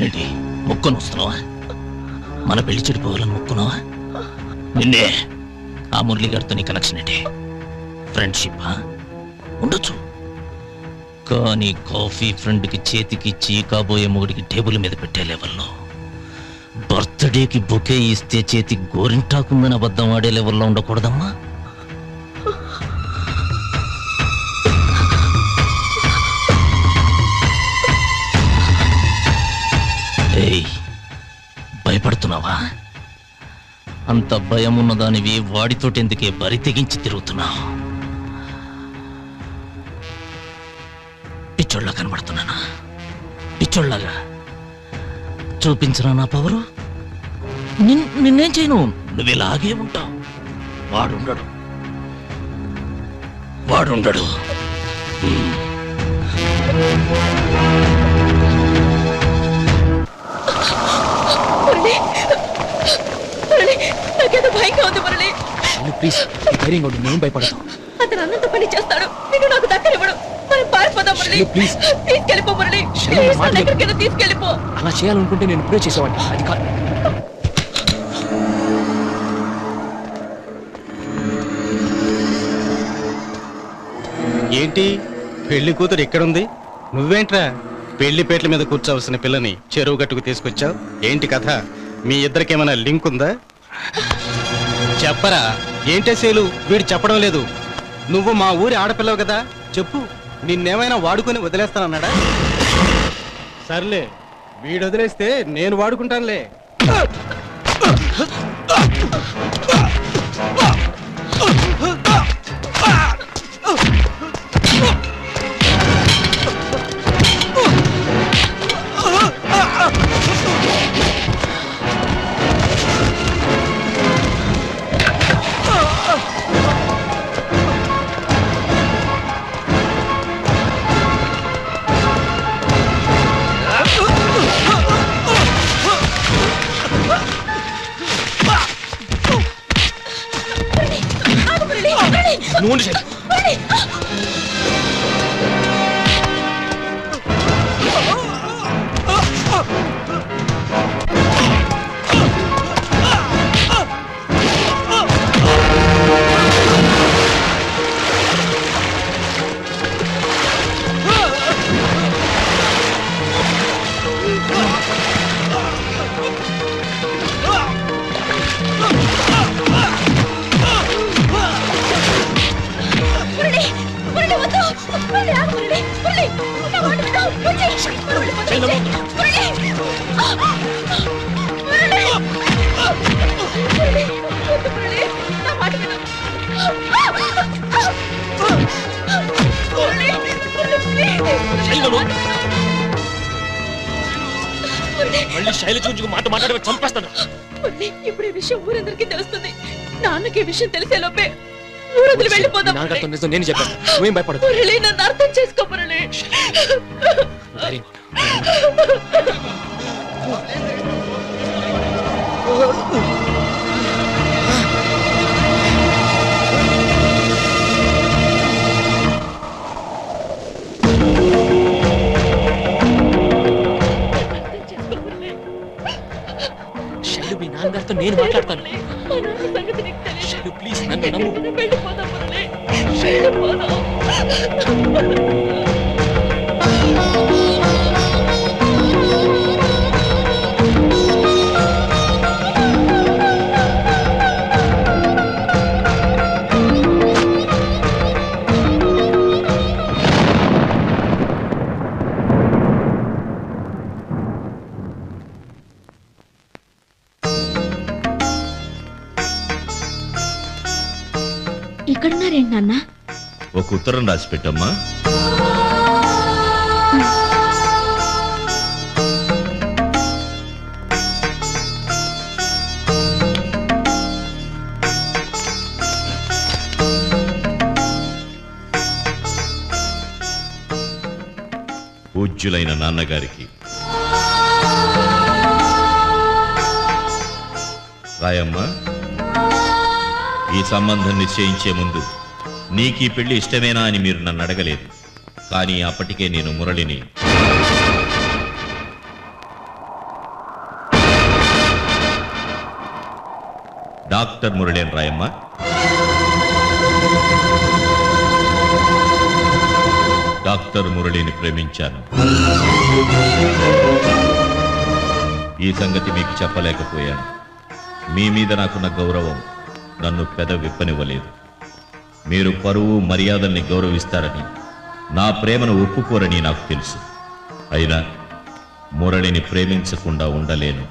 ఏంటి మొక్కను వస్తున్నావా? మన పెళ్లి చెడిపోవాలని మొక్కున్నావా? నిన్నే ఆ మురళిగారితో నీ కనెక్షన్ ఏంటి? ఫ్రెండ్షిప్ ఉండొచ్చు, కానీ కాఫీ ఫ్రెండ్కి చేతికిచ్చి కాబోయే మొగుడికి టేబుల్ మీద పెట్టే లెవెల్లో, బర్త్డేకి బొకే ఇస్తే చేతి గోరింటాకుందని అబద్ధం ఆడే లెవెల్లో ఉండకూడదమ్మా. ఏయ్, భయపడుతున్నావా? అంత భయం ఉన్నదానివి వాడితోటెందుకే బరి తెగించి తిరుగుతున్నావు? పిచ్చోళ్ళ కనబడుతున్నానా? పిచ్చోళ్ళగా చూపించరా నా పవరు? నిన్నేం చేయను, నువ్వు ఇలాగే ఉంటావు. వాడుండడు. నాకేదో భయంగా ఉంది మురళి. ప్లీజ్ ధైర్యంగా ఉండు, నేను భయపడతాను. అతను అన్నంత పని చేస్తాడు, నేను నాకు దక్కనివ్వడు. మనం పారిపోదాం మురళి. ప్లీజ్ తీసుకెళ్ళిపో మురళి. ఎక్కడికైనా తీసుకెళ్ళిపో. అలా చేయాలనుకుంటే నేను ఇప్పుడే చేసేవాడిని, అది కాదు. ఏంటి పెళ్లి కూతురు ఎక్కడుంది? నువ్వేంట్రా పెళ్లి పేట్ల మీద కూర్చోవలసిన పిల్లని చెరువు గట్టుకు తీసుకొచ్చావు? ఏంటి కథ? మీ ఇద్దరికేమైనా లింక్ ఉందా? చెప్పరా. ఏంటే సేలు వీడు చెప్పడం లేదు. నువ్వు మా ఊరి ఆడపిల్లవు కదా, చెప్పు. నిన్నేమైనా వాడుకొని వదిలేస్తానన్నాడా? సర్లే, వీడు వదిలేస్తే నేను వాడుకుంటానులే. ఇప్పుడు ఈ విషయం ఊరందరికీ తెలుస్తుంది. నాన్నకి ఈ విషయం తెలిసే లోపే ఊరొదిలి వెళ్ళిపోదాం. నేను చెప్పాను, నువ్వేం భయపడదు. మురళి, నన్ను అర్థం చేసుకో మురళి. మీ నాన్నగారితో నేను మాట్లాడతాను. ప్లీజ్ నన్ను నమ్ము. ఇక్కడున్నారేంటి నాన్న? ఒక ఉత్తరం రాసి పెట్టమ్మా. పూజ్యులైన నాన్నగారికి రాయమ్మా. ఈ సంబంధం నిశ్చయించే ముందు నీకీ పెళ్లి ఇష్టమేనా అని మీరు నన్ను అడగలేదు. కానీ అప్పటికే నేను మురళిని డాక్టర్ మురళీని రాయమ్మ. డాక్టర్ మురళిని ప్రేమించాను. ఈ సంగతి మీకు చెప్పలేకపోయాను. మీ మీద నాకున్న గౌరవం నన్ను విప్పనివ్వలేదు. మీరు పరువు మర్యాదల్ని గౌరవిస్తారని, నా ప్రేమను ఒప్పుకోరని నాకు తెలుసు. అయినా మురళిని ప్రేమించకుండా ఉండలేను.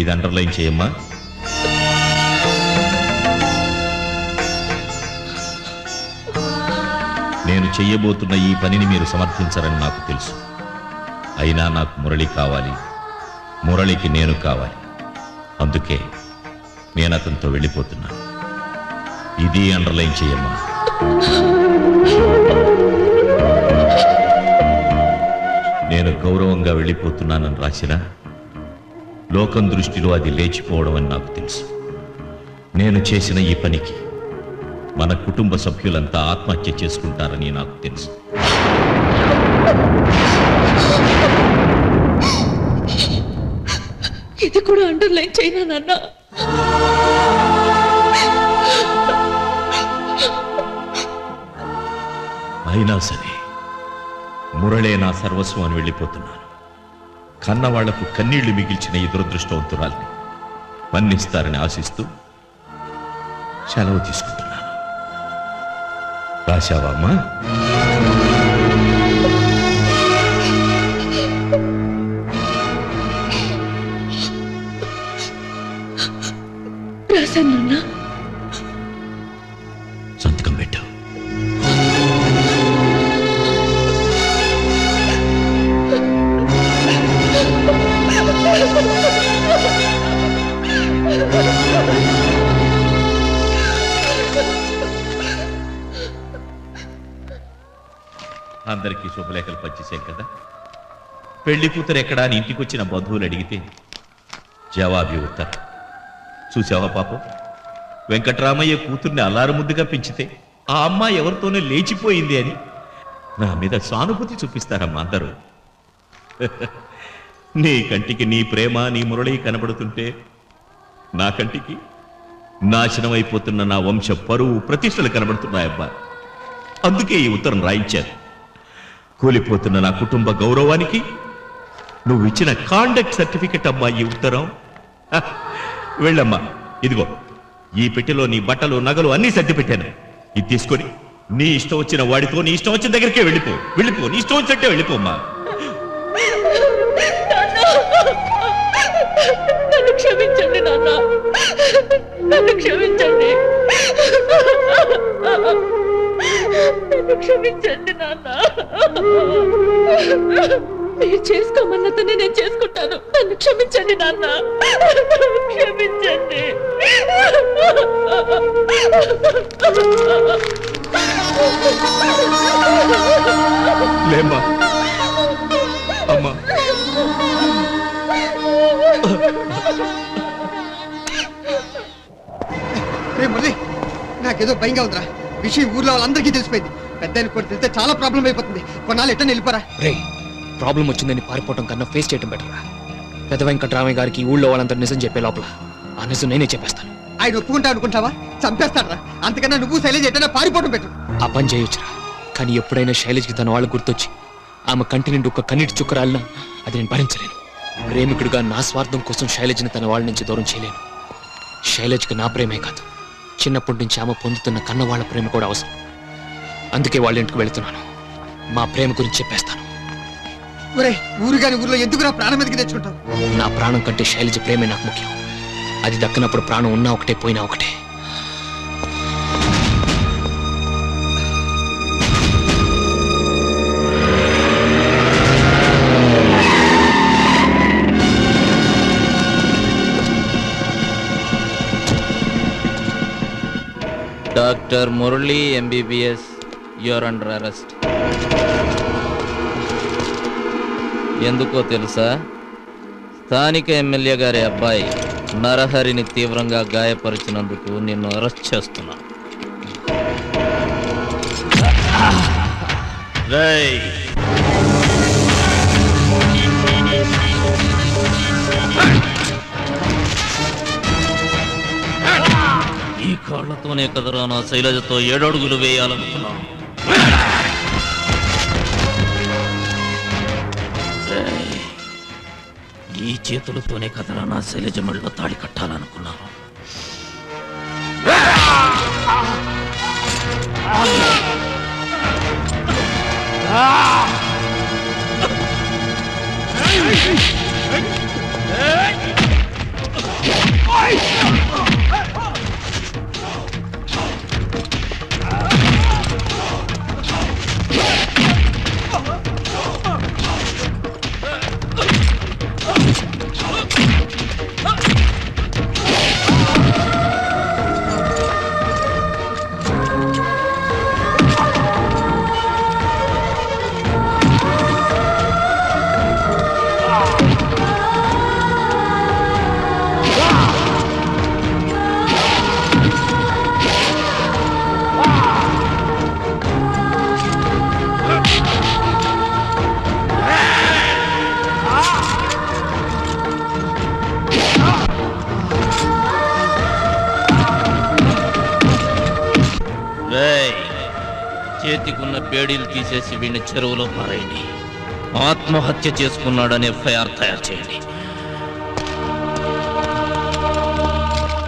ఇది అండర్లైన్ చేయమ్మా. నేను చెయ్యబోతున్న ఈ పనిని మీరు సమర్థించరని నాకు తెలుసు. అయినా నాకు మురళి కావాలి, మురళికి నేను కావాలి. అందుకే నేను అతనితో వెళ్ళిపోతున్నాను. ఇది అండర్లైన్ చేయమ్మా. నేను గౌరవంగా వెళ్ళిపోతున్నానని రాసినా లోకం దృష్టిలో అది లేచిపోవడం అని నాకు తెలుసు. నేను చేసిన ఈ పనికి మన కుటుంబ సభ్యులంతా ఆత్మహత్య చేసుకుంటారని నాకు తెలుసు. ఇది కూడా అండర్లైన్ చేయనా నాన్న? అయినా సరే మురళే నా సర్వస్వం అని వెళ్ళిపోతున్నాను. కన్నవాళ్లకు కన్నీళ్లు మిగిల్చిన ఈ దురదృష్టవంతురాల్ని మన్నిస్తారని ఆశిస్తూ సెలవు తీసుకుంటున్నాను. రాశావా అమ్మా? రాశాను నాన్న. సంతకం పెట్టు. అందరికీ శుభలేఖలు పంచేసాం కదా. పెళ్లి కూతురు ఎక్కడా అని ఇంటికి వచ్చిన బంధువులు అడిగితే జవాబు ఉత్తరం. చూసావా పాపం, వెంకటరామయ్య కూతుర్ని అల్లారు ముద్దుగా పెంచితే ఆ అమ్మాయి ఎవరితోనే లేచిపోయింది అని నా మీద సానుభూతి చూపిస్తారమ్మా అందరూ. నీ కంటికి నీ ప్రేమ, నీ మురళి కనబడుతుంటే నా కంటికి నాశనం అయిపోతున్న నా వంశ పరువు ప్రతిష్టలు కనబడుతున్నాయబ్బా. అందుకే ఈ ఉత్తరం రాయించాను. కూలిపోతున్న నా కుటుంబ గౌరవానికి నువ్వు ఇచ్చిన కాండక్ట్ సర్టిఫికెట్ అమ్మా ఈ ఉత్తరం. వెళ్ళమ్మా, ఇదిగో ఈ పెట్టెలో నీ బట్టలు నగలు అన్నీ సర్ది పెట్టాను. ఇది తీసుకొని నీ ఇష్టం వచ్చిన వాడితో నీ ఇష్టం వచ్చిన దగ్గరికే వెళ్ళిపో. నీ ఇష్టం వచ్చినట్టే వెళ్ళిపోమ్మా. నన్ను క్షమించండి నాన్న, నన్ను క్షమించండి, నన్ను క్షమించండి నాన్న. మీరు చేసుకోమన్నతోనే నేను చేసుకుంటాను. నన్ను క్షమించండి నాన్న, క్షమించండి. లేమ్మా అమ్మా. నాకేదో భయంగా ఉందిరా. విషయం ఊర్లో వాళ్ళందరికీ తెలిసిపోయింది. పెద్ద కూడా తెలిస్తే చాలా ప్రాబ్లం అయిపోతుంది. కొన్నాళ్ళు ఎట్లా వెళ్ళిపోరా. రే, ప్రాబ్లం వచ్చిందని పారిపోవటం కన్నా ఫేస్ చేయటం బెటరా. పెద్ద వెంకటరామయ్య గారికి ఊళ్ళో వాళ్ళంతా నిజం చెప్పే లోపల ఆ నిజం నేనే చెప్పేస్తాను. ఆయన ఒప్పుకుంటా అనుకుంటావా? చంపేస్తాడరా. అంతకన్నా నువ్వు శైలజ ఎట్టైనా పారిపోవడం బెటర్. ఆ పని చేయొచ్చురా, కానీ ఎప్పుడైనా శైలజ్కి తన వాళ్ళు గుర్తొచ్చి ఆమె కంటి నిండి ఒక్క కన్నీటి చుక్క రాలినా అది నేను భరించలేను. ప్రేమికుడిగా నా స్వార్థం కోసం శైలజ్ని తన వాళ్ళ నుంచి దూరం చేయలేను. శైలజ్కి నా ప్రేమే కాదు, చిన్నప్పటి నుంచి ఆమె పొందుతున్న కన్న వాళ్ళ ప్రేమ కూడా అవసరం. అందుకే వాళ్ళ ఇంటికి వెళుతున్నాను. మా ప్రేమ గురించి చెప్పేస్తాను. ఊరు గాని ఊర్లో ఎందుకు నా ప్రాణం మీదకి తెచ్చుకుంటావు? నా ప్రాణం కంటే శైలజ ప్రేమే నాకు ముఖ్యం. అది దక్కనప్పుడు ప్రాణం ఉన్నా ఒకటే, పోయినా ఒకటే. Doctor Murali MBBS, you're under arrest. ఎందుకో తెలుసా? స్థానిక ఎమ్మెల్యే గారి అబ్బాయి నరహరిని తీవ్రంగా గాయపరిచినందుకు నిన్ను అరెస్ట్ చేస్తున్నా. రేయ్, ఈ కాళ్లతోనే కదరా నా శైలజతో 7 అడుగులు వేయాలనుకున్నాను. రేయ్, ఈ చేతులతోనే కదరా నా శైలజ మెళ్ళలో తాళి కట్టాలనుకున్నాను. రేయ్, చేతికున్న పేడీలు తీసేసి వీడిని చెరువులో పారేయండి. ఆత్మహత్య చేసుకున్నాడని ఎఫ్ఐఆర్ తయారు చేయండి.